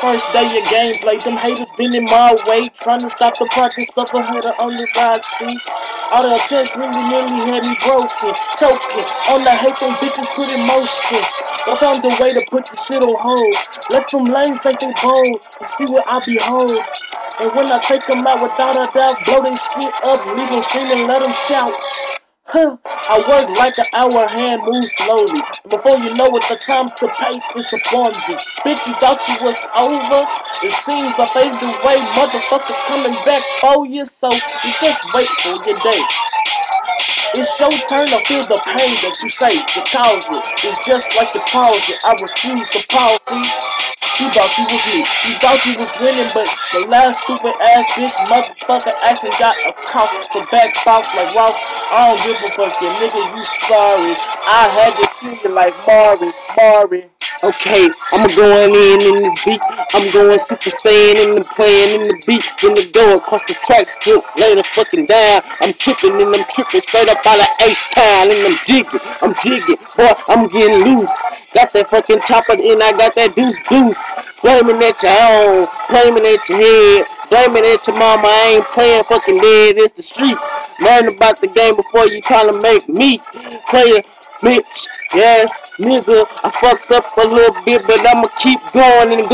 first day of gameplay. Them haters been in my way, trying to stop the progress of a header on the ride, see? All the attempts really nearly had me broken, choking. On the hate, them bitches put in motion. I found a way to put the shit on hold. Let them lanes think they bold, and see what I behold. And when I take them out without a doubt, blow they shit up, leave them screaming, let them shout. Huh, I work like an hour, hand moves slowly. Before you know it, the time to pay is upon thee. Bitch, you thought you was over? It seems I faded away, motherfucker coming back for you, so you just wait for your day. It's your turn to feel the pain that you say, the cause it. It's just like the pause it. I refuse to pause it. You thought you was me. You thought you was winning, but the last stupid ass bitch motherfucker actually got a cough for back box like Ross. I don't give a fuck, you nigga, you sorry. I had to kill you like Mari. Okay, I'm going in this beat. I'm going Super Saiyan in the playing in the beat. In the door across the tracks, flip, lay the fucking down. I'm tripping and I'm tripping straight up out of H-Town and I'm jigging, boy, I'm getting loose. Got that fucking chopper and I got that deuce. Blaming at your own, blaming at your head, blaming at your mama. I ain't playing fucking dead, it's the streets. Learn about the game before you try to make me play a bitch. Yes, nigga, I fucked up a little bit, but I'ma keep going until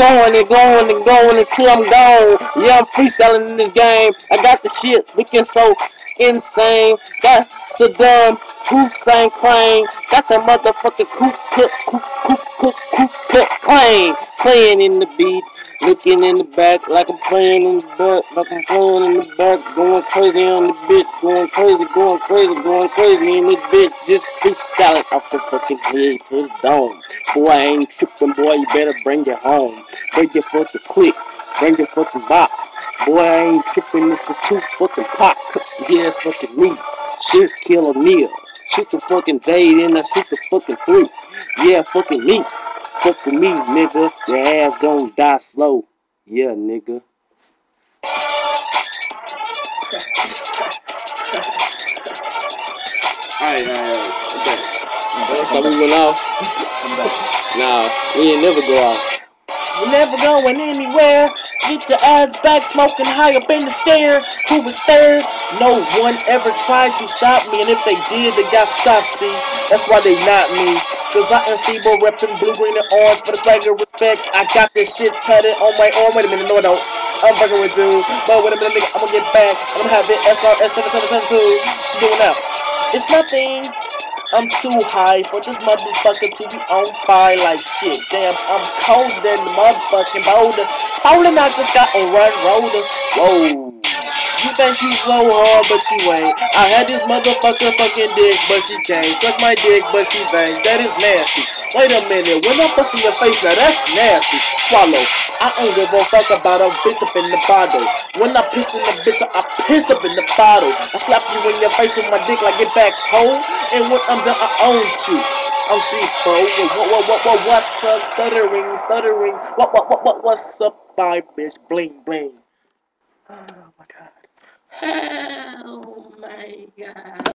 I'm gone. Yeah, I'm freestyling in this game. I got the shit looking so insane. Got Saddam Hussein Crane. Got that motherfucking coop plane. Playing in the beat. Looking in the back like I'm playing in the back, going crazy on the bitch, going crazy in this bitch, just freestyling off the fucking head to the dome. Boy, I ain't tripping, boy, you better bring it home. Bring your fucking click, bring your fucking bop. Boy, I ain't tripping, it's the two fucking pop. Yeah, it's fucking me. Shit, kill O'Neal. Shoot the fucking Jade and I shoot the fucking 3. Yeah, fucking me. Fuck with me, nigga. Your ass gon' die slow. Yeah, nigga. Alright. Okay. So we went off. Come back. Nah, we ain't never go off. We're never going anywhere. Get your ass back, smoking high up in the stair. Who was there? No one ever tried to stop me, and if they did, they got stopped. See, that's why they not me. Cause I am Steve-O reppin' blue, green, and orange for the swagger respect. I got this shit tatted on my arm. Wait a minute, no I don't. I'm fucking with you. But wait a minute, nigga, I'm gonna get back. I'm gonna have it SRS 7772. What you doing now? It's nothing. I'm too high for this motherfucker to be on fire like shit. Damn, I'm colder than the motherfucking boulder. Falling out the sky and run roller. Whoa. You think you so hard, but you ain't. I had this motherfucker fucking dick, but she can't. Suck my dick, but she bangs. That is nasty. Wait a minute, when I bust in your face, now that's nasty. Swallow. I don't give a fuck about a bitch up in the bottle. When I piss in the bitch, I piss up in the bottle. I slap you in your face with my dick like get back home. And when I'm done, I own you. I'm street bro. What's up? Stuttering. What's up, bye, bitch? Bling, bling. Oh my god. Oh my god.